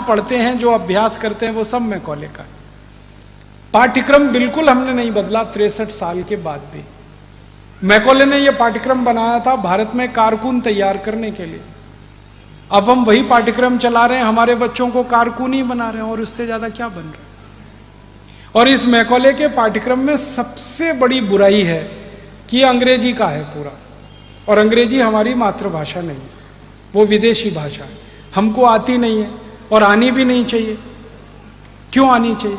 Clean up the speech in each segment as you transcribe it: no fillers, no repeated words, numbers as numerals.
पढ़ते हैं, जो अभ्यास करते हैं, वो सब मैकॉले का है। पाठ्यक्रम बिल्कुल हमने नहीं बदला 63 साल के बाद भी। मैकॉले ने यह पाठ्यक्रम बनाया था भारत में कारकुन तैयार करने के लिए। अब हम वही पाठ्यक्रम चला रहे हैं, हमारे बच्चों को कारकुन ही बना रहे हैं, और उससे ज्यादा क्या बन रहा है। और इस मैकॉले के पाठ्यक्रम में सबसे बड़ी बुराई है कि अंग्रेजी का है पूरा, और अंग्रेजी हमारी मातृभाषा नहीं, वो विदेशी भाषा है, हमको आती नहीं है और आनी भी नहीं चाहिए। क्यों आनी चाहिए?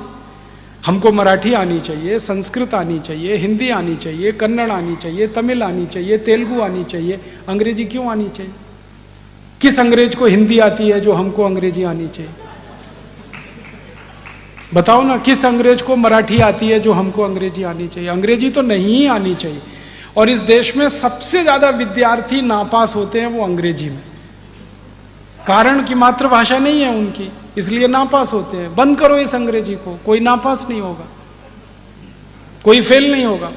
हमको मराठी आनी चाहिए, संस्कृत आनी चाहिए, हिंदी आनी चाहिए, कन्नड़ आनी चाहिए, तमिल आनी चाहिए, तेलुगु आनी चाहिए। अंग्रेजी क्यों आनी चाहिए? किस अंग्रेज को हिंदी आती है जो हमको अंग्रेजी आनी चाहिए? बताओ ना, किस अंग्रेज को मराठी आती है जो हमको अंग्रेजी आनी चाहिए? अंग्रेजी तो नहीं आनी चाहिए। और इस देश में सबसे ज्यादा विद्यार्थी नापास होते हैं वो अंग्रेजी में, कारण कि मातृभाषा नहीं है उनकी, इसलिए नापास होते हैं। बंद करो इस अंग्रेजी को, कोई नापास नहीं होगा, कोई फेल नहीं होगा।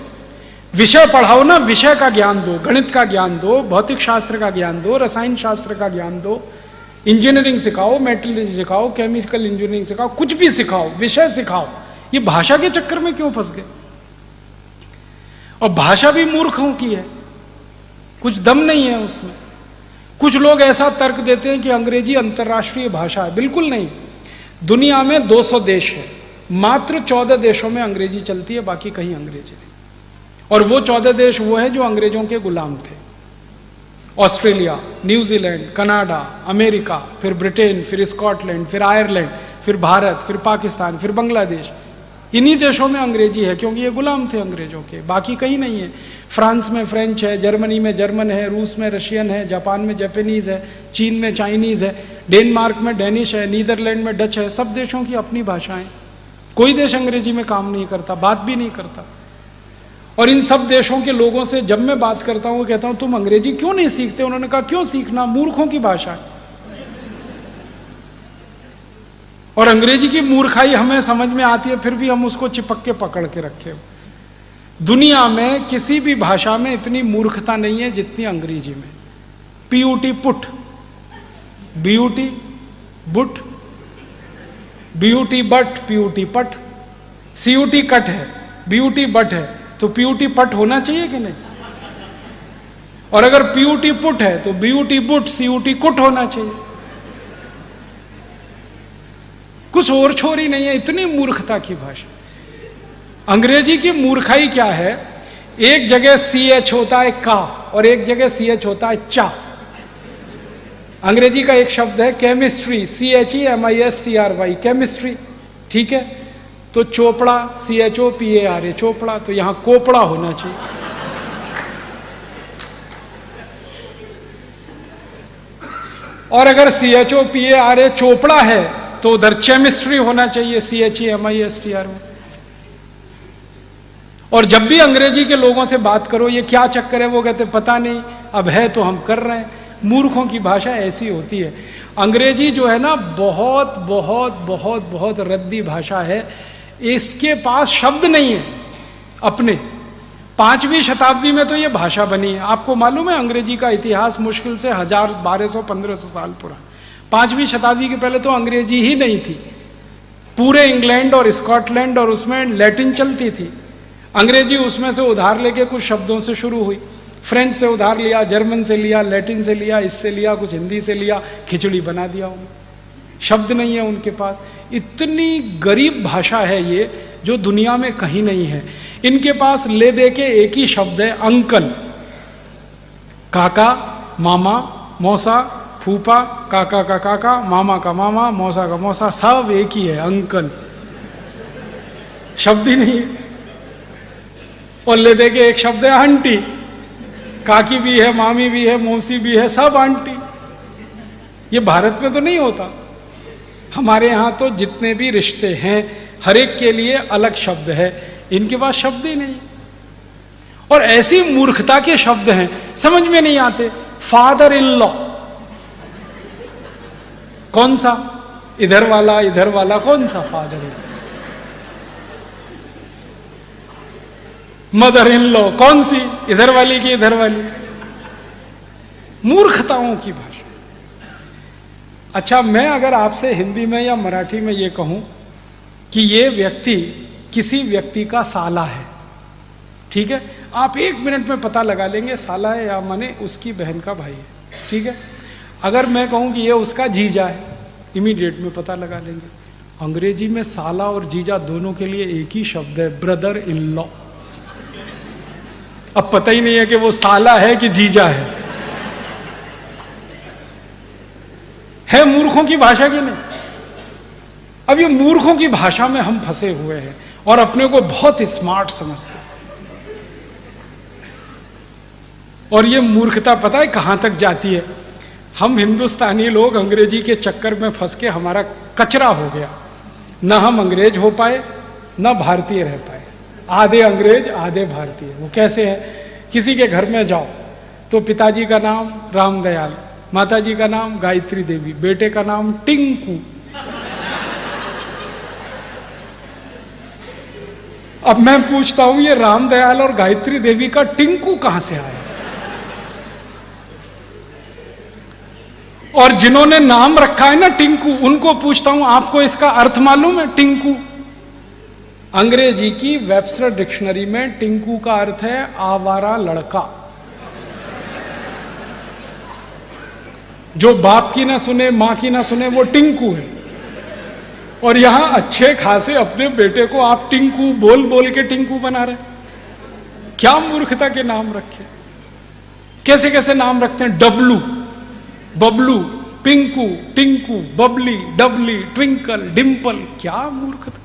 विषय पढ़ाओ ना, विषय का ज्ञान दो, गणित का ज्ञान दो, भौतिक शास्त्र का ज्ञान दो, रसायन शास्त्र का ज्ञान दो, इंजीनियरिंग सिखाओ, मेटलर्जी सिखाओ, केमिकल इंजीनियरिंग सिखाओ, कुछ भी सिखाओ, विषय सिखाओ। ये भाषा के चक्कर में क्यों फंस गए? और भाषा भी मूर्खों की है, कुछ दम नहीं है उसमें। कुछ लोग ऐसा तर्क देते हैं कि अंग्रेजी अंतर्राष्ट्रीय भाषा है। बिल्कुल नहीं। दुनिया में 200 देश है, मात्र 14 देशों में अंग्रेजी चलती है, बाकी कहीं अंग्रेजी नहीं। और वो 14 देश वो हैं जो अंग्रेजों के गुलाम थे। ऑस्ट्रेलिया, न्यूजीलैंड, कनाडा, अमेरिका, फिर ब्रिटेन, फिर स्कॉटलैंड, फिर आयरलैंड, फिर भारत, फिर पाकिस्तान, फिर बांग्लादेश। इन्हीं देशों में अंग्रेजी है क्योंकि ये गुलाम थे अंग्रेजों के, बाकी कहीं नहीं है। फ्रांस में फ्रेंच है, जर्मनी में जर्मन है, रूस में रशियन है, जापान में जापानीज है, चीन में चाइनीज है, डेनमार्क में डेनिश है, नीदरलैंड में डच है। सब देशों की अपनी भाषाएं। कोई देश अंग्रेजी में काम नहीं करता, बात भी नहीं करता। और इन सब देशों के लोगों से जब मैं बात करता हूं, कहता हूं तुम अंग्रेजी क्यों नहीं सीखते? उन्होंने कहा क्यों सीखना, मूर्खों की भाषा है। और अंग्रेजी की मूर्खाई हमें समझ में आती है, फिर भी हम उसको चिपक के पकड़ के रखे। दुनिया में किसी भी भाषा में इतनी मूर्खता नहीं है जितनी अंग्रेजी में। PUT put, BUT boot, BUT but, PUT पट, सीयूटी कट है, बीयूटी बट है, तो पीयूटी पट होना चाहिए कि नहीं? और अगर पीयूटी पुट है तो बीयूटी बुट, सीयूटी कुट होना चाहिए। कुछ और छोरी नहीं है, इतनी मूर्खता की भाषा। अंग्रेजी की मूर्खाई क्या है? एक जगह CH होता है का, और एक जगह CH होता है चा। अंग्रेजी का एक शब्द है केमिस्ट्री, CHEMISTRY, केमिस्ट्री, ठीक है? तो चोपड़ा, CHOPARA, चोपड़ा, तो यहां कोपड़ा होना चाहिए। और अगर CHOPARA चोपड़ा है तो उधर केमिस्ट्री होना चाहिए, CHEMISTRY में। और जब भी अंग्रेजी के लोगों से बात करो ये क्या चक्कर है, वो कहते पता नहीं, अब है तो हम कर रहे हैं। मूर्खों की भाषा ऐसी होती है। अंग्रेजी जो है ना, बहुत बहुत बहुत बहुत रद्दी भाषा है। इसके पास शब्द नहीं है अपने। 5वीं शताब्दी में तो ये भाषा बनी है। आपको मालूम है अंग्रेजी का इतिहास मुश्किल से 1000, 1200, 1500 साल पुराना। 5वीं शताब्दी के पहले तो अंग्रेजी ही नहीं थी। पूरे इंग्लैंड और स्कॉटलैंड और उसमें लैटिन चलती थी। अंग्रेजी उसमें से उधार लेके कुछ शब्दों से शुरू हुई। फ्रेंच से उधार लिया, जर्मन से लिया, लैटिन से लिया, इससे लिया, कुछ हिंदी से लिया, खिचड़ी बना दिया उन्होंने। शब्द नहीं है उनके पास। इतनी गरीब भाषा है ये, जो दुनिया में कहीं नहीं है। इनके पास ले दे के एक ही शब्द है, अंकल। काका, मामा, मौसा, फूफा, काका का काका, मामा का मामा, मौसा का मौसा, सब एक ही है, अंकल। शब्द ही नहीं है। और ले दे के एक शब्द है आंटी। काकी भी है, मामी भी है, मौसी भी है, सब आंटी। ये भारत में तो नहीं होता। हमारे यहाँ तो जितने भी रिश्ते हैं हर एक के लिए अलग शब्द है। इनके पास शब्द ही नहीं। और ऐसी मूर्खता के शब्द हैं, समझ में नहीं आते। फादर इन लॉ, कौन सा? इधर वाला कौन सा father in? Mother in law कौन सी? इधर वाली की इधर वाली? मूर्खताओं की भाषा। अच्छा, मैं अगर आपसे हिंदी में या मराठी में ये कहूं कि ये व्यक्ति किसी व्यक्ति का साला है, ठीक है, आप 1 मिनट में पता लगा लेंगे साला है या माने उसकी बहन का भाई है, ठीक है। अगर मैं कहूं कि ये उसका जीजा है, इमीडिएट में पता लगा लेंगे। अंग्रेजी में साला और जीजा दोनों के लिए एक ही शब्द है, ब्रदर इन लॉ। अब पता ही नहीं है कि वो साला है कि जीजा है मूर्खों की भाषा की नहीं। अब ये मूर्खों की भाषा में हम फंसे हुए हैं और अपने को बहुत स्मार्ट समझते हैं। और ये मूर्खता पता है कहां तक जाती है? हम हिंदुस्तानी लोग अंग्रेजी के चक्कर में फंस के हमारा कचरा हो गया। ना हम अंग्रेज हो पाए, ना भारतीय रह पाए। आधे अंग्रेज आधे भारतीय। वो कैसे है? किसी के घर में जाओ तो पिताजी का नाम रामदयाल, माताजी का नाम गायत्री देवी, बेटे का नाम टिंकू। अब मैं पूछता हूं ये रामदयाल और गायत्री देवी का टिंकू कहां से आया? और जिन्होंने नाम रखा है ना टिंकू, उनको पूछता हूं आपको इसका अर्थ मालूम है? टिंकू अंग्रेजी की वेबस्टर डिक्शनरी में टिंकू का अर्थ है आवारा लड़का, जो बाप की ना सुने मां की ना सुने, वो टिंकू है। और यहां अच्छे खासे अपने बेटे को आप टिंकू बोल बोल के टिंकू बना रहे। क्या मूर्खता के नाम रखे, कैसे कैसे नाम रखते हैं। डब्लू, बबलू, पिंकू, टिंकू, बबली, डबली, ट्विंकल, डिंपल। क्या मूर्खता।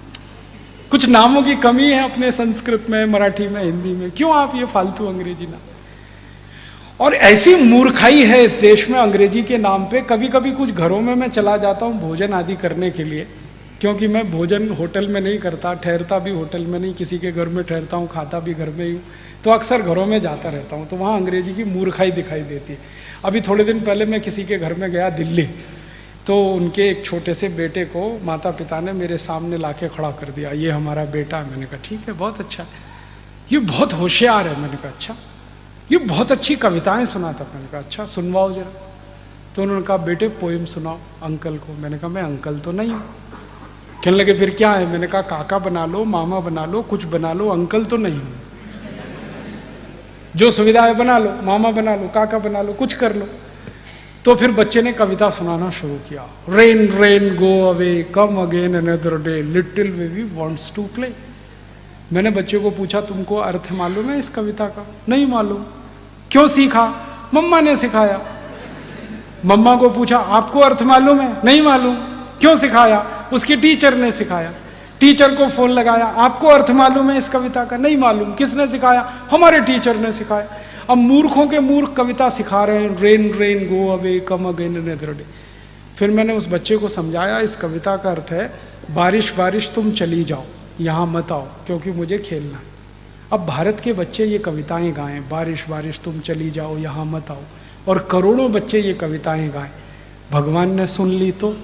कुछ नामों की कमी है अपने संस्कृत में, मराठी में, हिंदी में। क्यों आप ये फालतू अंग्रेजी नाम? और ऐसी मूर्खाई है इस देश में अंग्रेजी के नाम पे। कभी कभी कुछ घरों में मैं चला जाता हूँ भोजन आदि करने के लिए, क्योंकि मैं भोजन होटल में नहीं करता, ठहरता भी होटल में नहीं, किसी के घर में ठहरता हूँ, खाता भी घर में ही हूँ, तो अक्सर घरों में जाता रहता हूँ। तो वहाँ अंग्रेजी की मूर्खाई दिखाई देती है। अभी थोड़े दिन पहले मैं किसी के घर में गया दिल्ली, तो उनके एक छोटे से बेटे को माता पिता ने मेरे सामने लाके खड़ा कर दिया, ये हमारा बेटा है। मैंने कहा ठीक है, बहुत अच्छा है, ये बहुत होशियार है। मैंने कहा अच्छा, ये बहुत अच्छी कविताएं सुनाता। मैंने कहा अच्छा सुनवाओ जरा। तो उन्होंने कहा बेटे पोइम सुनाओ अंकल को। मैंने कहा मैं अंकल तो नहीं हूँ। कहने लगे फिर क्या है? मैंने कहा काका बना लो, मामा बना लो, कुछ बना लो, अंकल तो नहीं हूँ। जो सुविधा है बना लो, मामा बना लो, काका बना लो, कुछ कर लो। तो फिर बच्चे ने कविता सुनाना शुरू किया। Rain rain go away come again another day little baby wants to play. मैंने बच्चे को पूछा तुमको अर्थ मालूम है इस कविता का? नहीं मालूम। क्यों सीखा? मम्मा ने सिखाया। मम्मा को पूछा आपको अर्थ मालूम है? नहीं मालूम। क्यों सिखाया? उसकी टीचर ने सिखाया। टीचर को फोन लगाया, आपको अर्थ मालूम है इस कविता का? नहीं मालूम। किसने सिखाया? हमारे टीचर ने सिखाया। अब मूर्खों के मूर्ख कविता सिखा रहे हैं, rain rain go away come again another day. फिर मैंने उस बच्चे को समझाया इस कविता का अर्थ है बारिश बारिश तुम चली जाओ, यहाँ मत आओ क्योंकि मुझे खेलना है। अब भारत के बच्चे ये कविताएं गाएं, बारिश बारिश तुम चली जाओ यहाँ मत आओ, और करोड़ों बच्चे ये कविताएं गाएं, भगवान ने सुन ली तो?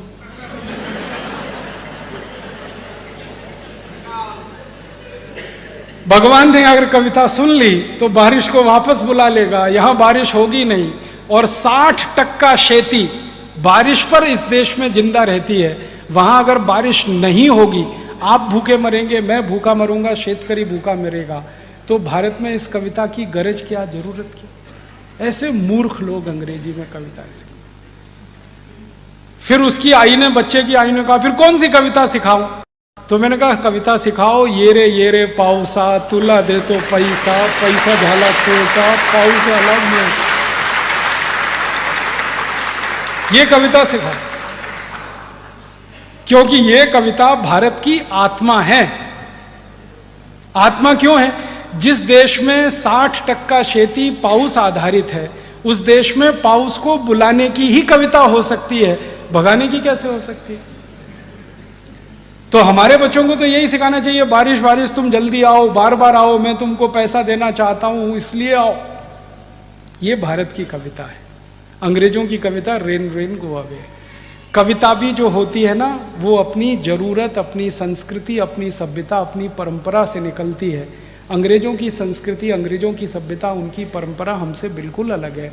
भगवान ने अगर कविता सुन ली तो बारिश को वापस बुला लेगा, यहां बारिश होगी नहीं। और 60% खेती बारिश पर इस देश में जिंदा रहती है। वहां अगर बारिश नहीं होगी, आप भूखे मरेंगे, मैं भूखा मरूंगा, शेतकरी भूखा मरेगा, तो भारत में इस कविता की गरज क्या, जरूरत क्या? ऐसे मूर्ख लोग अंग्रेजी में कविता ऐसे। फिर उसकी आई ने, बच्चे की आई ने कहा फिर कौन सी कविता सिखाऊं? तो मैंने कहा कविता सिखाओ, ये रे पाऊसा तुला दे तो पैसा, पैसा झाला तोटा पाऊस आला मोठा। ये कविता सिखाओ, क्योंकि ये कविता भारत की आत्मा है। आत्मा क्यों है? जिस देश में 60% खेती पाउस आधारित है, उस देश में पाउस को बुलाने की ही कविता हो सकती है, भगाने की कैसे हो सकती है? तो हमारे बच्चों को तो यही सिखाना चाहिए, बारिश बारिश तुम जल्दी आओ, बार बार आओ, मैं तुमको पैसा देना चाहता हूं इसलिए आओ। ये भारत की कविता है। अंग्रेजों की कविता रेन रेन गो अवे। कविता भी जो होती है ना, वो अपनी जरूरत, अपनी संस्कृति, अपनी सभ्यता, अपनी परंपरा से निकलती है। अंग्रेजों की संस्कृति, अंग्रेजों की सभ्यता, उनकी परंपरा हमसे बिल्कुल अलग है।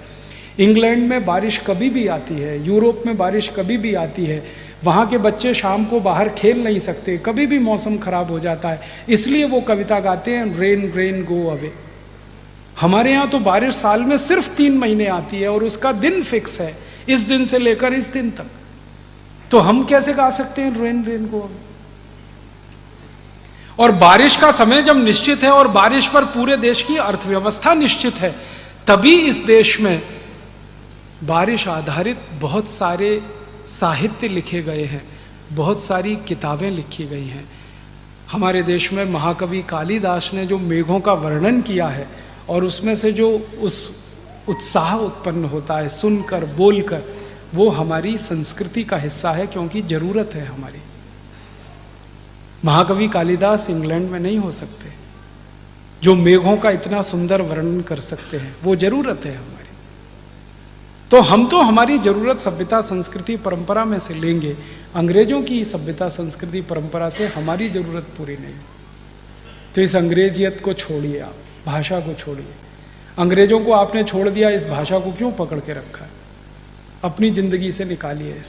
इंग्लैंड में बारिश कभी भी आती है, यूरोप में बारिश कभी भी आती है, वहाँ के बच्चे शाम को बाहर खेल नहीं सकते, कभी भी मौसम खराब हो जाता है, इसलिए वो कविता गाते हैं रेन रेन गो अवे। हमारे यहाँ तो बारिश साल में सिर्फ 3 महीने आती है और उसका दिन फिक्स है, इस दिन से लेकर इस दिन तक। तो हम कैसे गा सकते हैं रेन रेन गो अवे? और बारिश का समय जब निश्चित है और बारिश पर पूरे देश की अर्थव्यवस्था निश्चित है, तभी इस देश में बारिश आधारित बहुत सारे साहित्य लिखे गए हैं, बहुत सारी किताबें लिखी गई हैं। हमारे देश में महाकवि कालिदास ने जो मेघों का वर्णन किया है और उसमें से जो उस उत्साह उत्पन्न होता है सुनकर बोलकर, वो हमारी संस्कृति का हिस्सा है, क्योंकि जरूरत है हमारी। महाकवि कालिदास इंग्लैंड में नहीं हो सकते, जो मेघों का इतना सुंदर वर्णन कर सकते हैं, वो जरूरत है हमारी। तो हम तो हमारी जरूरत सभ्यता संस्कृति परंपरा में से लेंगे, अंग्रेजों की सभ्यता संस्कृति परंपरा से हमारी जरूरत पूरी नहीं। तो इस अंग्रेजियत को छोड़िए, आप भाषा को छोड़िए। अंग्रेजों को आपने छोड़ दिया, इस भाषा को क्यों पकड़ के रखा है? अपनी जिंदगी से निकालिए।